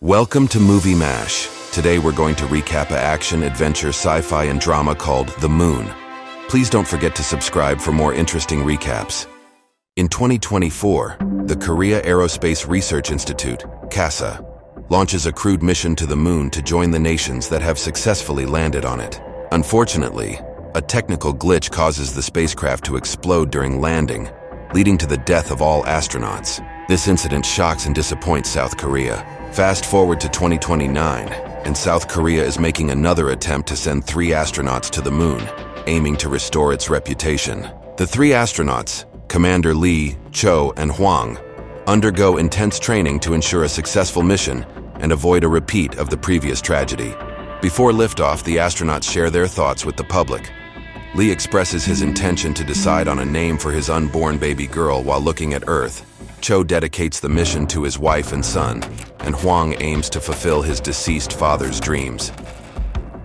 Welcome to Movie Mash. Today we're going to recap a action, adventure, sci-fi, and drama called The Moon. Please don't forget to subscribe for more interesting recaps. In 2024, the Korea Aerospace Research Institute, KASA, launches a crewed mission to the moon to join the nations that have successfully landed on it. Unfortunately, a technical glitch causes the spacecraft to explode during landing, leading to the death of all astronauts. This incident shocks and disappoints South Korea. Fast forward to 2029, and South Korea is making another attempt to send 3 astronauts to the moon, aiming to restore its reputation. The 3 astronauts, Commander Lee, Cho, and Hwang, undergo intense training to ensure a successful mission and avoid a repeat of the previous tragedy. Before liftoff, the astronauts share their thoughts with the public. Lee expresses his intention to decide on a name for his unborn baby girl while looking at Earth. Cho dedicates the mission to his wife and son, and Hwang aims to fulfill his deceased father's dreams.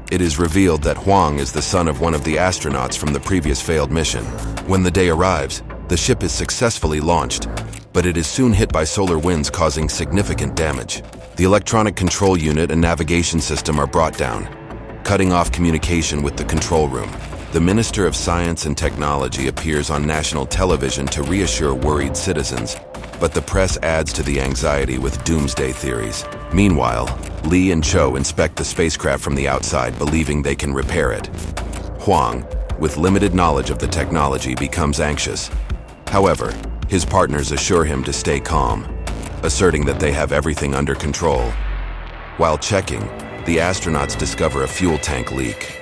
It is revealed that Hwang is the son of one of the astronauts from the previous failed mission. When the day arrives, the ship is successfully launched, but it is soon hit by solar winds causing significant damage. The electronic control unit and navigation system are brought down, cutting off communication with the control room. The Minister of Science and Technology appears on national television to reassure worried citizens, but the press adds to the anxiety with doomsday theories. Meanwhile, Lee and Cho inspect the spacecraft from the outside, believing they can repair it. Hwang, with limited knowledge of the technology, becomes anxious. However, his partners assure him to stay calm, asserting that they have everything under control. While checking, the astronauts discover a fuel tank leak.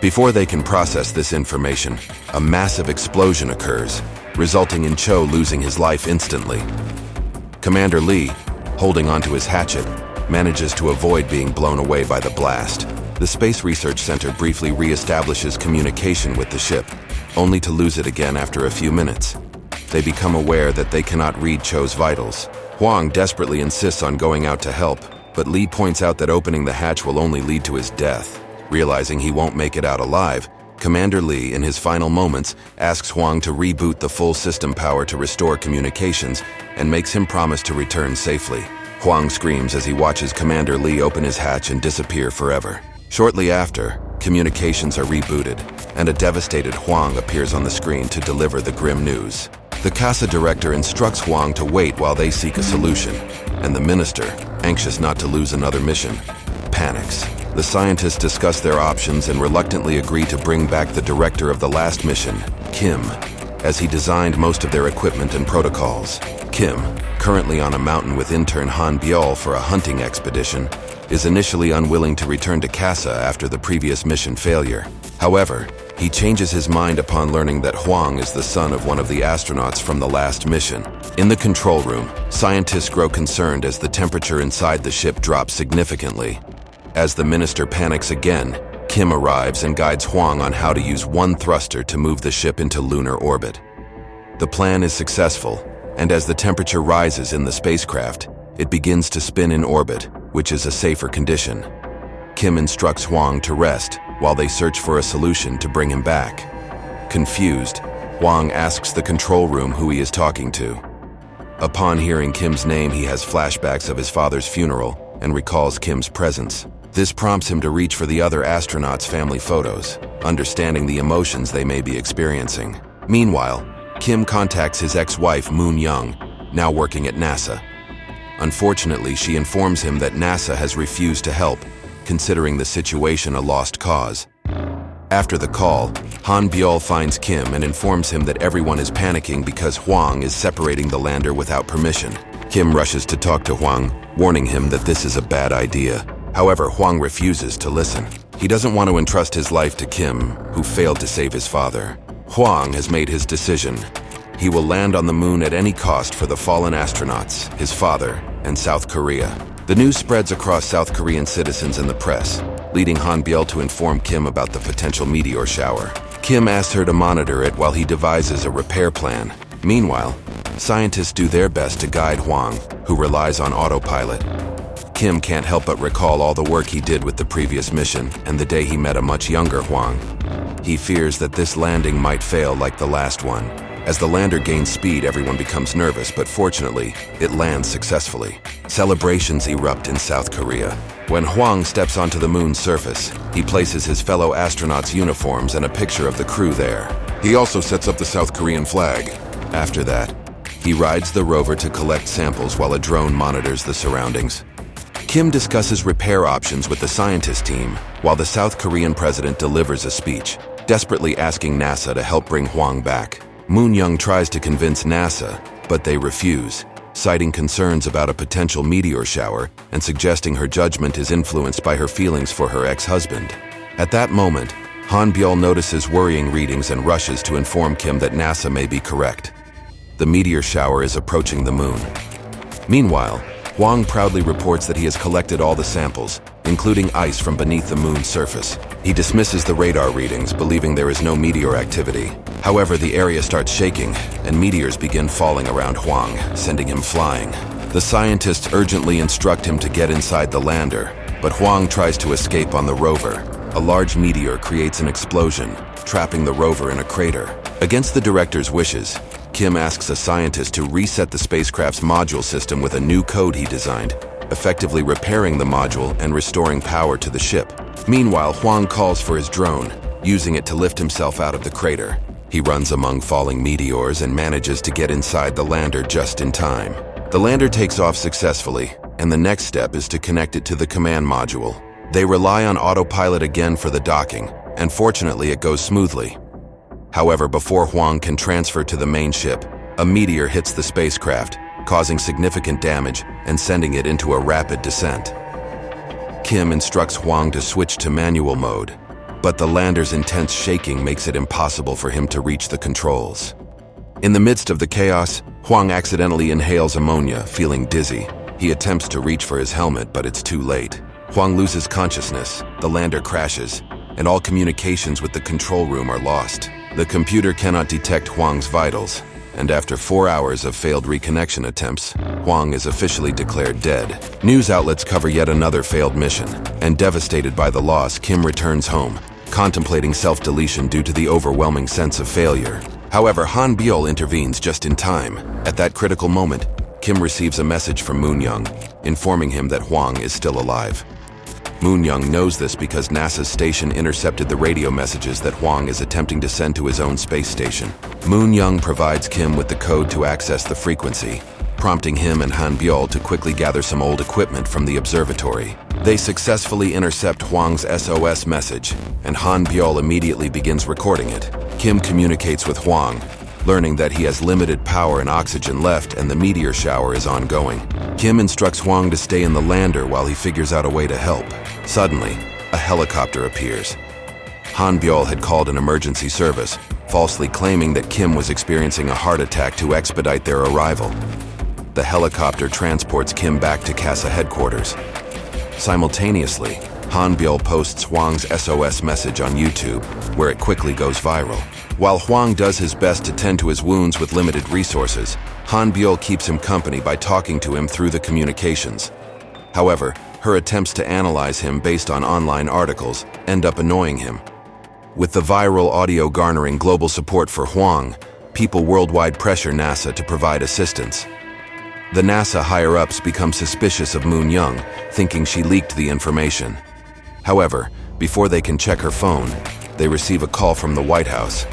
Before they can process this information, a massive explosion occurs, resulting in Cho losing his life instantly. Commander Lee, holding onto his hatchet, manages to avoid being blown away by the blast. The Space Research Center briefly re-establishes communication with the ship, only to lose it again after a few minutes. They become aware that they cannot read Cho's vitals. Hwang desperately insists on going out to help, but Lee points out that opening the hatch will only lead to his death. Realizing he won't make it out alive, Commander Lee, in his final moments, asks Hwang to reboot the full system power to restore communications and makes him promise to return safely. Hwang screams as he watches Commander Lee open his hatch and disappear forever. Shortly after, communications are rebooted, and a devastated Hwang appears on the screen to deliver the grim news. The KASA director instructs Hwang to wait while they seek a solution, and the minister, anxious not to lose another mission, panics. The scientists discuss their options and reluctantly agree to bring back the director of the last mission, Kim, as he designed most of their equipment and protocols. Kim, currently on a mountain with intern Han Byul for a hunting expedition, is initially unwilling to return to KASA after the previous mission failure. However, he changes his mind upon learning that Hwang is the son of one of the astronauts from the last mission. In the control room, scientists grow concerned as the temperature inside the ship drops significantly. As the minister panics again, Kim arrives and guides Hwang on how to use one thruster to move the ship into lunar orbit. The plan is successful, and as the temperature rises in the spacecraft, it begins to spin in orbit, which is a safer condition. Kim instructs Hwang to rest while they search for a solution to bring him back. Confused, Hwang asks the control room who he is talking to. Upon hearing Kim's name, he has flashbacks of his father's funeral and recalls Kim's presence. This prompts him to reach for the other astronauts' family photos, understanding the emotions they may be experiencing. Meanwhile, Kim contacts his ex-wife Moon Young, now working at NASA. Unfortunately, she informs him that NASA has refused to help, considering the situation a lost cause. After the call, Han Byul finds Kim and informs him that everyone is panicking because Hwang is separating the lander without permission. Kim rushes to talk to Hwang, warning him that this is a bad idea. However, Hwang refuses to listen. He doesn't want to entrust his life to Kim, who failed to save his father. Hwang has made his decision. He will land on the moon at any cost for the fallen astronauts, his father, and South Korea. The news spreads across South Korean citizens and the press, leading Han Byul to inform Kim about the potential meteor shower. Kim asks her to monitor it while he devises a repair plan. Meanwhile, scientists do their best to guide Hwang, who relies on autopilot. Kim can't help but recall all the work he did with the previous mission and the day he met a much younger Hwang. He fears that this landing might fail like the last one. As the lander gains speed, everyone becomes nervous, but fortunately, it lands successfully. Celebrations erupt in South Korea. When Hwang steps onto the moon's surface, he places his fellow astronauts' uniforms and a picture of the crew there. He also sets up the South Korean flag. After that, he rides the rover to collect samples while a drone monitors the surroundings. Kim discusses repair options with the scientist team, while the South Korean president delivers a speech, desperately asking NASA to help bring Hwang back. Moon Young tries to convince NASA, but they refuse, citing concerns about a potential meteor shower and suggesting her judgment is influenced by her feelings for her ex-husband. At that moment, Han Byul notices worrying readings and rushes to inform Kim that NASA may be correct. The meteor shower is approaching the moon. Meanwhile, Hwang proudly reports that he has collected all the samples, including ice from beneath the moon's surface. He dismisses the radar readings, believing there is no meteor activity. However, the area starts shaking, and meteors begin falling around Hwang, sending him flying. The scientists urgently instruct him to get inside the lander, but Hwang tries to escape on the rover. A large meteor creates an explosion, trapping the rover in a crater. Against the director's wishes, Kim asks a scientist to reset the spacecraft's module system with a new code he designed, effectively repairing the module and restoring power to the ship. Meanwhile, Hwang calls for his drone, using it to lift himself out of the crater. He runs among falling meteors and manages to get inside the lander just in time. The lander takes off successfully, and the next step is to connect it to the command module. They rely on autopilot again for the docking, and fortunately it goes smoothly. However, before Hwang can transfer to the main ship, a meteor hits the spacecraft, causing significant damage and sending it into a rapid descent. Kim instructs Hwang to switch to manual mode, but the lander's intense shaking makes it impossible for him to reach the controls. In the midst of the chaos, Hwang accidentally inhales ammonia, feeling dizzy. He attempts to reach for his helmet, but it's too late. Hwang loses consciousness, the lander crashes, and all communications with the control room are lost. The computer cannot detect Hwang's vitals, and after 4 hours of failed reconnection attempts, Hwang is officially declared dead. News outlets cover yet another failed mission, and devastated by the loss, Kim returns home, contemplating self-deletion due to the overwhelming sense of failure. However, Han Byul intervenes just in time. At that critical moment, Kim receives a message from Moon Young, informing him that Hwang is still alive. Moon Young knows this because NASA's station intercepted the radio messages that Hwang is attempting to send to his own space station. Moon Young provides Kim with the code to access the frequency, prompting him and Han Byul to quickly gather some old equipment from the observatory. They successfully intercept Hwang's SOS message, and Han Byul immediately begins recording it. Kim communicates with Hwang, learning that he has limited power and oxygen left and the meteor shower is ongoing. Kim instructs Hwang to stay in the lander while he figures out a way to help. Suddenly, a helicopter appears. Han Byul had called an emergency service, falsely claiming that Kim was experiencing a heart attack to expedite their arrival. The helicopter transports Kim back to CASA headquarters. Simultaneously, Han Byul posts Hwang's SOS message on YouTube, where it quickly goes viral. While Hwang does his best to tend to his wounds with limited resources, Han Byul keeps him company by talking to him through the communications. However, her attempts to analyze him based on online articles end up annoying him. With the viral audio garnering global support for Hwang, people worldwide pressure NASA to provide assistance. The NASA higher-ups become suspicious of Moon Young, thinking she leaked the information. However, before they can check her phone, they receive a call from the White House.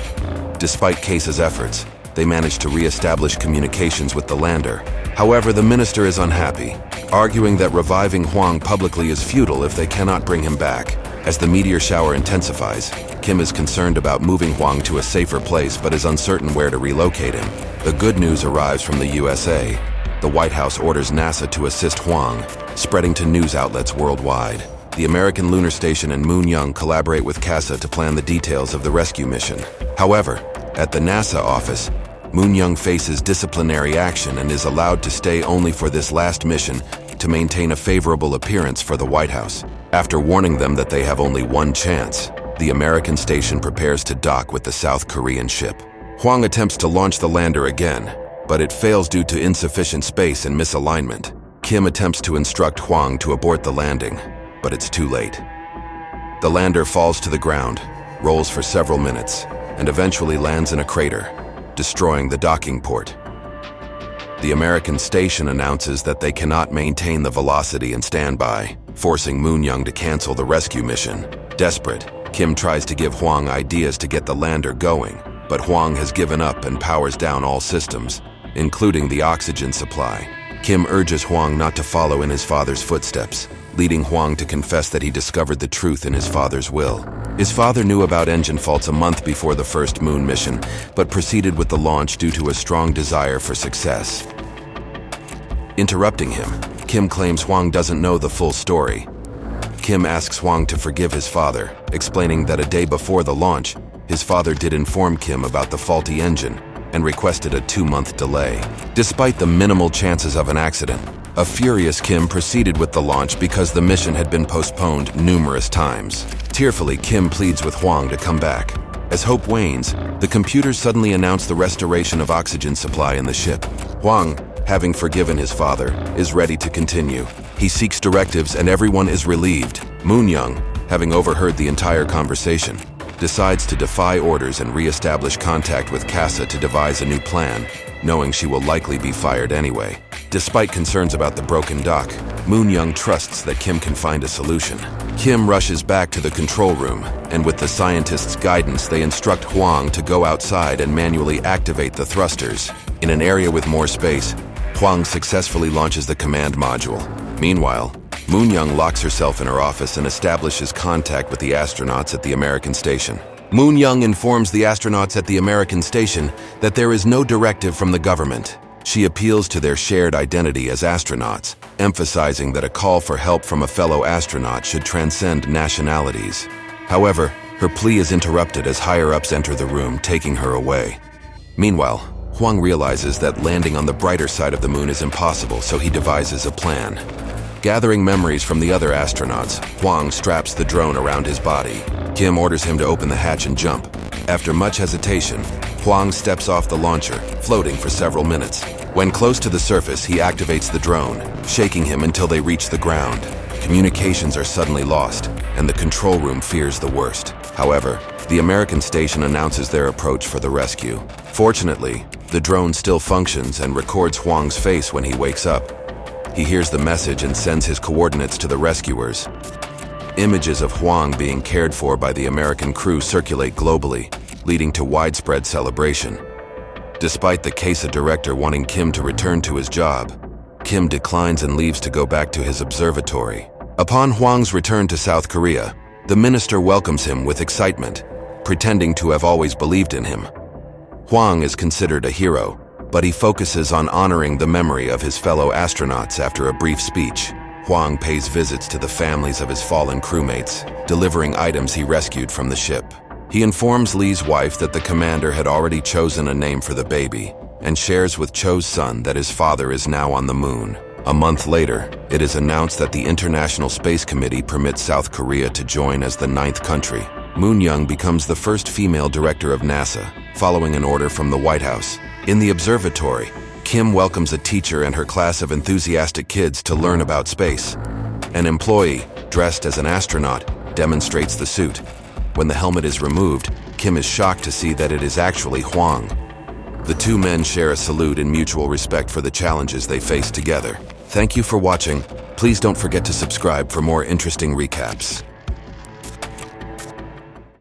Despite Case's efforts, they manage to re-establish communications with the lander. However, the minister is unhappy, arguing that reviving Hwang publicly is futile if they cannot bring him back. As the meteor shower intensifies, Kim is concerned about moving Hwang to a safer place but is uncertain where to relocate him. The good news arrives from the USA. The White House orders NASA to assist Hwang, spreading to news outlets worldwide. The American Lunar Station and Moon Young collaborate with CASA to plan the details of the rescue mission. However, at the NASA office, Moon Young faces disciplinary action and is allowed to stay only for this last mission to maintain a favorable appearance for the White House. After warning them that they have only one chance, the American station prepares to dock with the South Korean ship. Hwang attempts to launch the lander again, but it fails due to insufficient space and misalignment. Kim attempts to instruct Hwang to abort the landing, but it's too late. The lander falls to the ground, rolls for several minutes, and eventually lands in a crater, destroying the docking port. The American station announces that they cannot maintain the velocity and standby, forcing Moon-young to cancel the rescue mission. Desperate, Kim tries to give Hwang ideas to get the lander going, but Hwang has given up and powers down all systems, including the oxygen supply. Kim urges Hwang not to follow in his father's footsteps, leading Hwang to confess that he discovered the truth in his father's will. His father knew about engine faults a month before the first moon mission, but proceeded with the launch due to a strong desire for success. Interrupting him, Kim claims Hwang doesn't know the full story. Kim asks Hwang to forgive his father, explaining that a day before the launch, his father did inform Kim about the faulty engine and requested a 2-month delay. Despite the minimal chances of an accident, a furious Kim proceeded with the launch because the mission had been postponed numerous times. Tearfully, Kim pleads with Hwang to come back. As hope wanes, the computers suddenly announce the restoration of oxygen supply in the ship. Hwang, having forgiven his father, is ready to continue. He seeks directives and everyone is relieved. Moon-young, having overheard the entire conversation, decides to defy orders and re-establish contact with CASA to devise a new plan, knowing she will likely be fired anyway. Despite concerns about the broken dock, Moon-young trusts that Kim can find a solution. Kim rushes back to the control room, and with the scientists' guidance, they instruct Hwang to go outside and manually activate the thrusters. In an area with more space, Hwang successfully launches the command module. Meanwhile, Moon-young locks herself in her office and establishes contact with the astronauts at the American station. Moon-young informs the astronauts at the American station that there is no directive from the government. She appeals to their shared identity as astronauts, emphasizing that a call for help from a fellow astronaut should transcend nationalities. However, her plea is interrupted as higher-ups enter the room, taking her away. Meanwhile, Hwang realizes that landing on the brighter side of the moon is impossible, so he devises a plan. Gathering memories from the other astronauts, Hwang straps the drone around his body. Kim orders him to open the hatch and jump. After much hesitation, Hwang steps off the launcher, floating for several minutes. When close to the surface, he activates the drone, shaking him until they reach the ground. Communications are suddenly lost, and the control room fears the worst. However, the American station announces their approach for the rescue. Fortunately, the drone still functions and records Hwang's face when he wakes up. He hears the message and sends his coordinates to the rescuers. Images of Hwang being cared for by the American crew circulate globally, leading to widespread celebration. Despite the CASA director wanting Kim to return to his job, Kim declines and leaves to go back to his observatory. Upon Hwang's return to South Korea, the minister welcomes him with excitement, pretending to have always believed in him. Hwang is considered a hero, but he focuses on honoring the memory of his fellow astronauts after a brief speech. Hwang pays visits to the families of his fallen crewmates, delivering items he rescued from the ship. He informs Lee's wife that the commander had already chosen a name for the baby, and shares with Cho's son that his father is now on the moon. A month later, it is announced that the International Space Committee permits South Korea to join as the 9th country. Moon-young becomes the first female director of NASA, following an order from the White House. In the observatory, Kim welcomes a teacher and her class of enthusiastic kids to learn about space. An employee, dressed as an astronaut, demonstrates the suit. When the helmet is removed, Kim is shocked to see that it is actually Hwang. The two men share a salute in mutual respect for the challenges they face together. Thank you for watching. Please don't forget to subscribe for more interesting recaps.